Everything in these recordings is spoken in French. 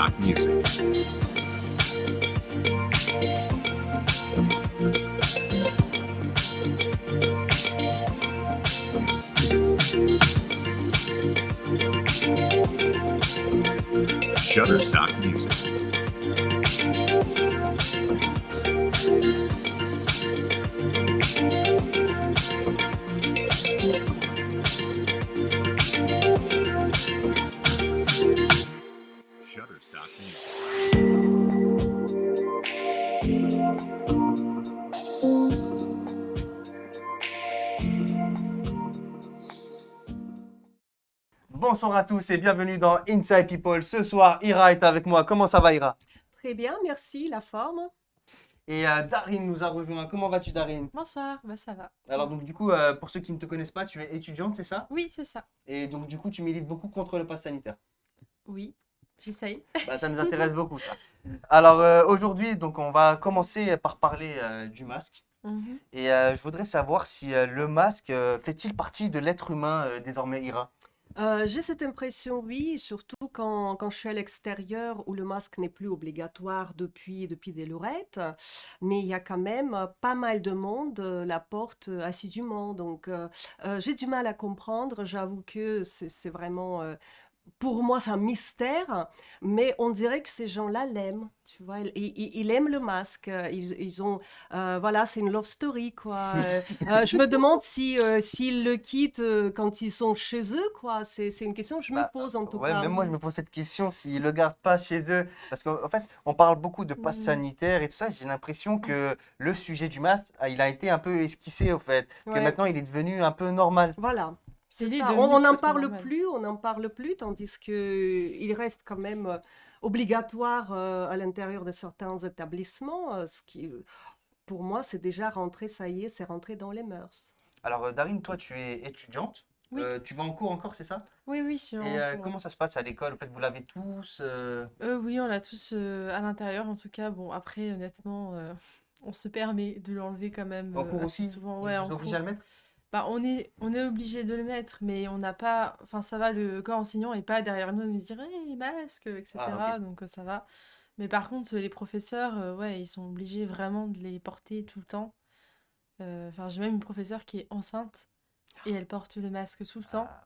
Shutterstock Music. Shutterstock Music. Shutterstock Music. Bonsoir à tous et bienvenue dans Inside People. Ce soir, Ira est avec moi. Comment ça va, Ira? Très bien, merci, la forme. Et Darine nous a rejoint. Comment vas-tu, Darine? Bonsoir, bah ça va. Alors, donc, du coup, pour ceux qui ne te connaissent pas, tu es étudiante, c'est ça? Oui, c'est ça. Et donc, du coup, tu milites beaucoup contre le pass sanitaire. Oui, j'essaye. Bah, ça nous intéresse beaucoup, ça. Alors, aujourd'hui, donc, on va commencer par parler du masque. Mhm. Et je voudrais savoir si le masque fait-il partie de l'être humain désormais, Ira? J'ai cette impression, oui, surtout quand je suis à l'extérieur où le masque n'est plus obligatoire depuis des lorettes, mais il y a quand même pas mal de monde la porte assidûment. Donc, j'ai du mal à comprendre. J'avoue que c'est vraiment, pour moi, c'est un mystère, mais on dirait que ces gens-là l'aiment. Tu vois, ils aiment le masque. Ils ont, voilà, c'est une love story, quoi. Je me demande si s'ils le quittent quand ils sont chez eux, quoi. C'est une question que je me Bah, pose en tout ouais, cas. même moi je me pose cette question s'ils le gardent pas chez eux. Parce qu'en fait, on parle beaucoup de passe Mm. sanitaire et tout ça. J'ai l'impression que le sujet du masque, il a été un peu esquissé au fait. Que Ouais, maintenant il est devenu un peu normal. voilà. C'est Il est ça. devenu On n'en trop parle normal. plus, on n'en parle plus, tandis que il reste quand même obligatoire à l'intérieur de certains établissements, ce qui, pour moi, c'est déjà rentré, ça y est, c'est rentré dans les mœurs. Alors, Darine, toi tu es étudiante. Oui, Tu vas en cours encore, c'est ça? oui, je suis Et en cours. comment ça se passe à l'école? En fait, vous l'avez tous Oui, on l'a tous à l'intérieur, en tout cas. Bon, après, honnêtement, on se permet de l'enlever quand même en cours assez aussi? souvent. Ils Ouais, vous en obligent à cours. le mettre? Bah, on est obligé de le mettre, mais on n'a pas. Enfin, ça va, le corps enseignant est pas derrière nous à nous dire les masques, Ah, ok. etc. Donc, ça va. Mais par contre, les professeurs, ouais, ils sont obligés vraiment de les porter tout le temps. Enfin, j'ai même une professeure qui est enceinte et elle porte le masque tout le temps. Ah,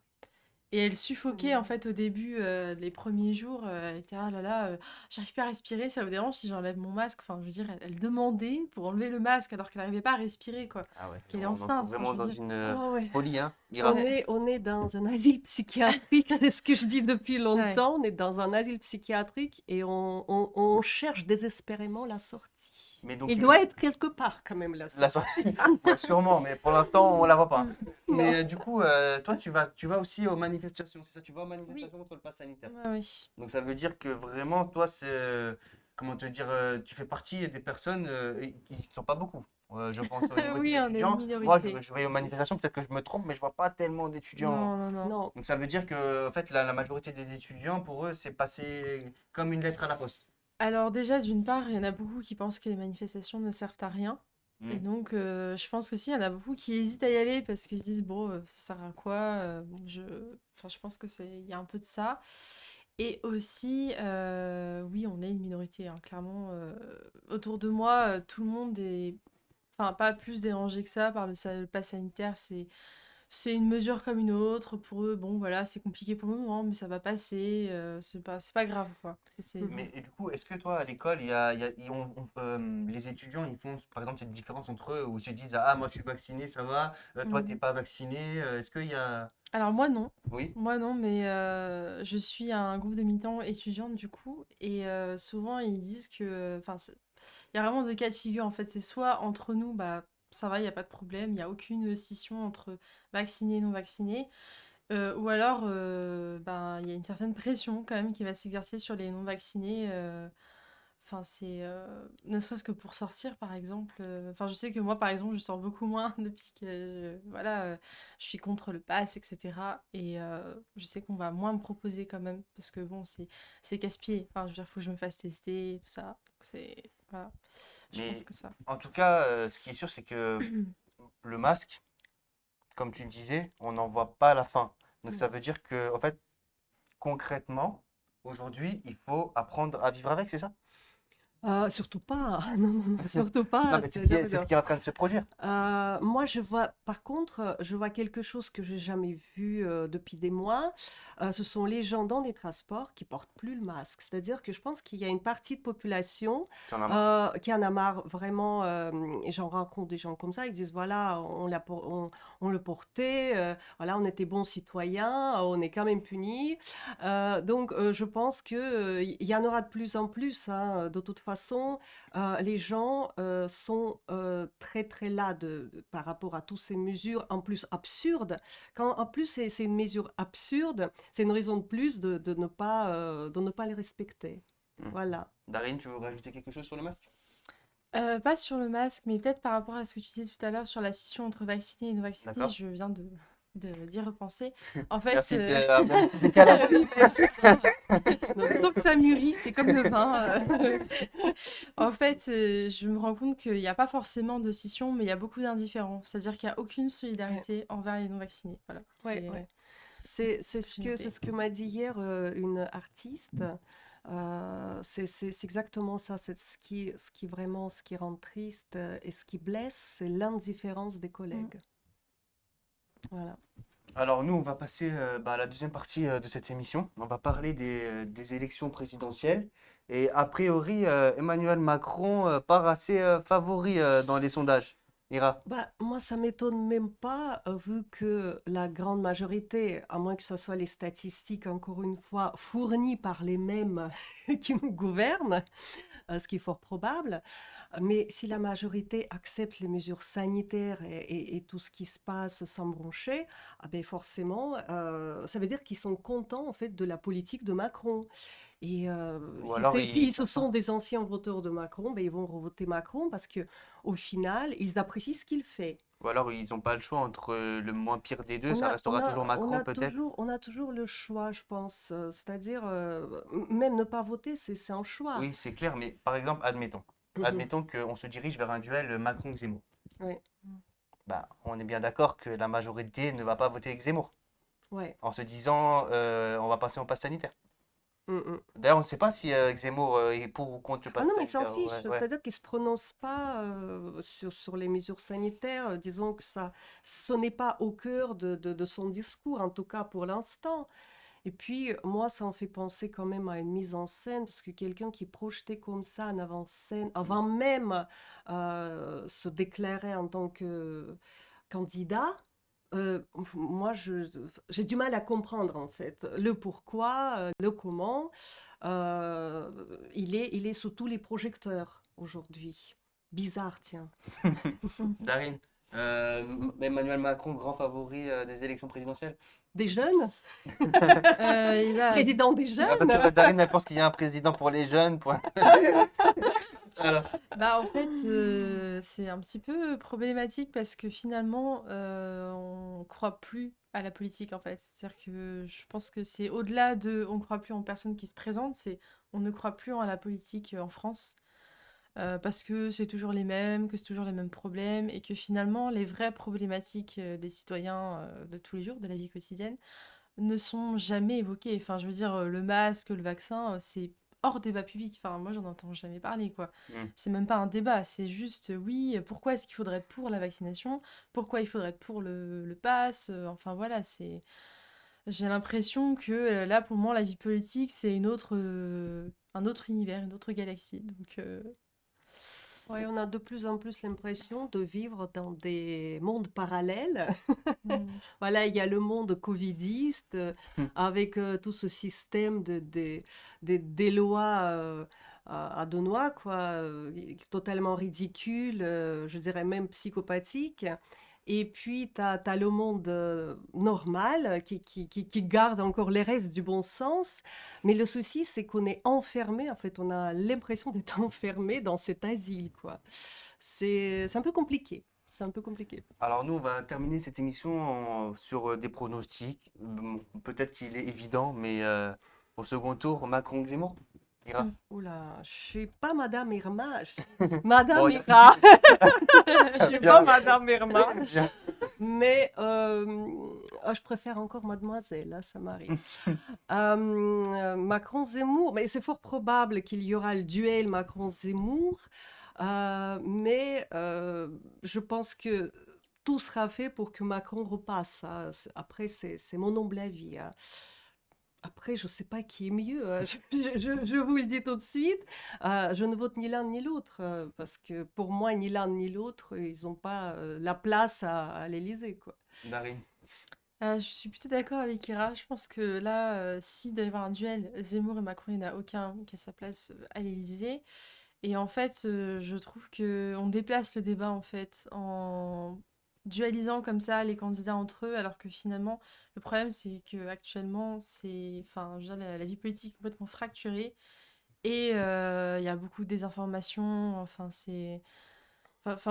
Et elle suffoquait en Mm. fait au début, les premiers jours. Elle était ah là là, j'arrive pas à respirer, ça vous dérange si j'enlève mon masque? Enfin, je veux dire, elle demandait pour enlever le masque alors qu'elle n'arrivait pas à respirer, quoi. ah ouais, Qu'elle est on entre enceinte, enfin, je vraiment veux dans dire. une Oh ouais. folie, hein, Ira. Ouais. On est dans un asile psychiatrique, c'est ce que je dis depuis Ouais. longtemps. On est dans un asile psychiatrique et on cherche désespérément la sortie. Mais donc, Il doit être quelque part quand même la la sortie. sortie, ouais, sûrement, mais pour l'instant, on la voit pas. Mm. Mais Non. du coup, toi, tu vas aussi aux manifestations, c'est ça? Tu vas aux Oui. manifestations contre le pass sanitaire. Ouais, oui. Donc ça veut dire que vraiment, toi, c'est, comment te dire, tu fais partie des personnes qui ne sont pas beaucoup. Je pense au niveau des Oui, on est une étudiants. Moi, minorité. je vais aux manifestations, peut-être que je me trompe, mais je vois pas tellement d'étudiants. Non, non, non. Non. Donc ça veut dire que, en fait, la majorité des étudiants, pour eux, c'est passé comme une lettre à la poste. Alors déjà, d'une part, il y en a beaucoup qui pensent que les manifestations ne servent à rien. Et Hmm. donc, je pense qu'aussi, il y en a beaucoup qui hésitent à y aller parce qu'ils se disent, bon, ça sert à quoi? Bon, enfin, je pense que il y a un peu de ça. Et aussi, oui, on est une minorité, hein, clairement. Autour de moi, tout le monde est, enfin, pas plus dérangé que ça par le pass sanitaire. C'est une mesure comme une autre. Pour eux, bon, voilà, c'est compliqué pour le moment, mais ça va passer. C'est pas grave, quoi. Et Mais et du coup, est-ce que toi, à l'école, les étudiants, ils font, par exemple, cette différence entre eux où ils se disent, ah, moi, je suis vacciné, ça va, toi, t'es Mhm. pas vacciné, est-ce qu'il y a... Alors moi non. Oui? Moi non, mais je suis à un groupe de militants étudiantes du coup, et souvent ils disent que, enfin, il y a vraiment deux cas de figure en fait. C'est soit entre nous, bah ça va, il n'y a pas de problème, il n'y a aucune scission entre vaccinés et non vaccinés, ou alors ben, il y a une certaine pression quand même qui va s'exercer sur les non vaccinés. Enfin, ne serait-ce que pour sortir, par exemple. Enfin, je sais que moi, par exemple, je sors beaucoup moins depuis que, voilà, je suis contre le pass, etc. Et je sais qu'on va moins me proposer quand même, parce que bon, c'est casse-pied. Enfin, je veux dire, faut que je me fasse tester, tout ça. Donc voilà, je pense Mais que ça. en tout cas, ce qui est sûr, c'est que le masque, comme tu disais, on n'en voit pas la fin. Donc ça Non. veut dire que, en fait, concrètement, aujourd'hui, il faut apprendre à vivre avec, c'est ça? Surtout pas, non, non, non, surtout Non, pas. mais C'est-à-dire c'est ce qui est en train de se produire. Moi, je vois, par contre, je vois quelque chose que j'ai jamais vu depuis des mois. Ce sont les gens dans les transports qui portent plus le masque. C'est-à-dire que je pense qu'il y a une partie de population Tu en as marre. qui en a marre vraiment. Et j'en rencontre des gens comme ça. Ils disent voilà, on le portait, voilà, on était bons citoyens, on est quand même punis. Donc, je pense que il y en aura de plus en plus, hein. De toute façon, les gens sont très très là par rapport à toutes ces mesures en plus absurdes. Quand en plus c'est une mesure absurde, c'est une raison de plus de ne pas les respecter. Hmm. Voilà. Darine, tu veux rajouter quelque chose sur le masque? Pas sur le masque, mais peut-être par rapport à ce que tu disais tout à l'heure sur la scission entre vaccinés et non vaccinés, D'accord. je viens d'y repenser. En fait, Merci, c'est un bon petit décalage. oui, bah, écoute, hein, tant que ça mûrit, c'est comme le vin. En fait, je me rends compte qu'il n'y a pas forcément de scission, mais il y a beaucoup d'indifférents. C'est-à-dire qu'il n'y a aucune solidarité envers les non-vaccinés. Voilà, Ouais, c'est ouais. c'est ce que j'ai C'est noté. ce que m'a dit hier une artiste. C'est exactement ça. C'est ce qui vraiment, ce qui rend triste et ce qui blesse, c'est l'indifférence des collègues. Voilà. Alors nous, on va passer à la deuxième partie de cette émission. On va parler des élections présidentielles. Et a priori, Emmanuel Macron part assez favori dans les sondages. Ira. Bah, moi, ça m'étonne même pas, vu que la grande majorité, à moins que ce soit les statistiques, encore une fois, fournies par les mêmes qui nous gouvernent, ce qui est fort probable. Mais si la majorité accepte les mesures sanitaires et tout ce qui se passe sans broncher, ah ben forcément, ça veut dire qu'ils sont contents en fait de la politique de Macron. Et Ou alors, si ils ce sont pas. sont des anciens voteurs de Macron, ben ils vont voter Macron parce que au final, ils apprécient ce qu'il fait. Ou alors, ils n'ont pas le choix entre le moins pire des deux. On Ça a, on restera toujours a, Macron, peut-être. on a toujours le choix, je pense. C'est-à-dire, même ne pas voter, c'est un choix. Oui, c'est clair. Mais par exemple, admettons. Mhm. Admettons qu'on se dirige vers un duel Macron-Zemmour. Ouais, Bah, on est bien d'accord que la majorité ne va pas voter avec Zemmour. ouais. En se disant, on va passer au pass sanitaire. Mm, mm. D'ailleurs, on ne sait pas si Zemmour est pour ou contre le Ah pass non, mais ils s'en sanitaire. fichent. Ouais, ouais. C'est-à-dire qu'ils ne se prononcent pas sur les mesures sanitaires. Disons que ça, ce n'est pas au cœur de son discours, en tout cas pour l'instant. Et puis, moi, ça me fait penser quand même à une mise en scène, parce que quelqu'un qui est projeté comme ça en avant-scène, avant même se déclarer en tant que candidat, moi, j'ai du mal à comprendre, en fait, le pourquoi, le comment. Euh, il est sous tous les projecteurs aujourd'hui. Bizarre, tiens. Darine, Emmanuel Macron, grand favori des élections présidentielles. Des jeunes? Il va... Président des Ah, parce que jeunes? Darine, elle pense qu'il y a un président pour les jeunes. Voilà. Bah, en fait, c'est un petit peu problématique parce que finalement, on croit plus à la politique, en fait. C'est-à-dire que je pense que c'est au-delà de on ne croit plus en personne qui se présente, c'est on ne croit plus en la politique en France. Parce que c'est toujours les mêmes, que c'est toujours les mêmes problèmes, et que finalement, les vraies problématiques des citoyens de tous les jours, de la vie quotidienne, ne sont jamais évoquées. Enfin, je veux dire, le masque, le vaccin, c'est hors débat public. Enfin, moi, j'en entends jamais parler, quoi. Mm. C'est même pas un débat, c'est juste, oui, pourquoi est-ce qu'il faudrait être pour la vaccination? Pourquoi il faudrait être pour le pass? Enfin, voilà, c'est... J'ai l'impression que là, pour moi, la vie politique, c'est un autre univers, une autre galaxie. Donc, Ouais, on a de plus en plus l'impression de vivre dans des mondes parallèles. mm, Voilà, il y a le monde covidiste avec tout ce système des lois à deux noix, quoi, totalement ridicule, je dirais même psychopathique. Et puis, tu as le monde normal qui garde encore les restes du bon sens. Mais le souci, c'est qu'on est enfermé, en fait, on a l'impression d'être enfermé dans cet asile, quoi. C'est un peu compliqué. C'est un peu compliqué. Alors nous, on va terminer cette émission sur des pronostics. Peut-être qu'il est évident, mais au second tour, Macron-Zemmour. Ira. mm. Oula, je suis pas Madame Irma, je suis Madame Bon, Ira. Je suis bien, pas Madame Irma. bien. Mais je préfère encore Mademoiselle, là, ça m'arrive. Macron-Zemmour, mais c'est fort probable qu'il y aura le duel Macron-Zemmour, mais je pense que tout sera fait pour que Macron repasse. Hein. Après, c'est mon humble avis. Hein. Après, je ne sais pas qui est mieux. Hein. Je vous le dis tout de suite. Je ne vote ni l'un ni l'autre, parce que pour moi, ni l'un ni l'autre, ils n'ont pas la place à l'Élysée, quoi. Darin. Je suis plutôt d'accord avec Ira. Je pense que là, s'il doit y avoir un duel, Zemmour et Macron, il n'y en a aucun qui a sa place à l'Élysée. Et en fait, je trouve que on déplace le débat en fait en dualisant comme ça les candidats entre eux, alors que finalement, le problème c'est que actuellement, enfin, je veux dire, la vie politique est complètement fracturée et il y a beaucoup de désinformation. Enfin,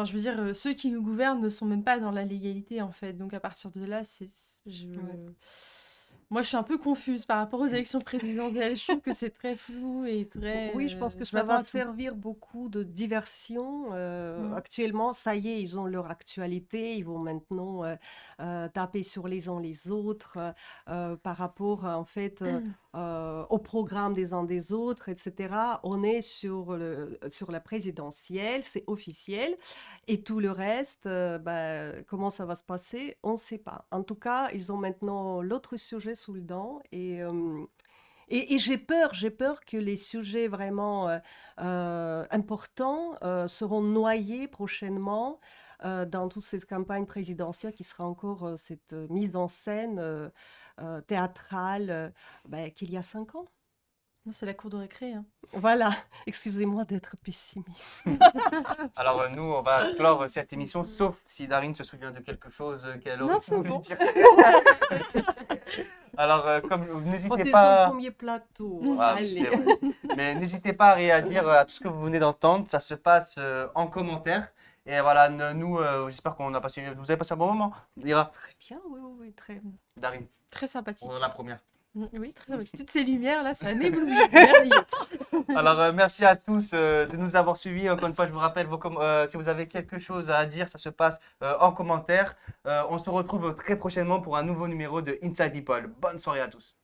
je veux dire, ceux qui nous gouvernent ne sont même pas dans la légalité en fait. Donc à partir de là, Ouais. moi, je suis un peu confuse par rapport aux élections présidentielles. Je trouve que c'est très flou et très. Oui, je pense que Je ça m'attends va à tout. servir beaucoup de diversion. Mm. Actuellement, ça y est, ils ont leur actualité. Ils vont maintenant taper sur les uns les autres par rapport, en fait, au programme des uns des autres, etc. On est sur la présidentielle, c'est officiel. Et tout le reste, comment ça va se passer, on ne sait pas. En tout cas, ils ont maintenant l'autre sujet sous le dent et j'ai peur que les sujets vraiment importants seront noyés prochainement dans toute cette campagne présidentielle qui sera encore cette mise en scène théâtrale qu'il y a 5 ans. Moi, c'est la cour de récré, hein. Voilà, excusez-moi d'être pessimiste. Alors, nous, on va clore cette émission, sauf si Darin se souvient de quelque chose qu'elle aurait Non, c'est voulu bon. dire. Alors, comme On n'hésitez est sur le pas. premier plateau. Ah, Allez. c'est vrai. Mais n'hésitez pas à réagir à tout ce que vous venez d'entendre. Ça se passe en commentaire. Et voilà, nous, j'espère qu'on a passé. Vous avez passé un bon moment, Ira, Très bien, oui, oui, oui, très bien. Darin, Très sympathique. pour la première. Oui, très sympathique. Toutes ces lumières là, ça m'éblouit. Merveilleux. Alors, merci à tous de nous avoir suivis. Encore une fois, je vous rappelle, si vous avez quelque chose à dire, ça se passe en commentaire. On se retrouve très prochainement pour un nouveau numéro de Inside People. Bonne soirée à tous.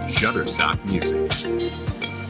Shutterstock Music.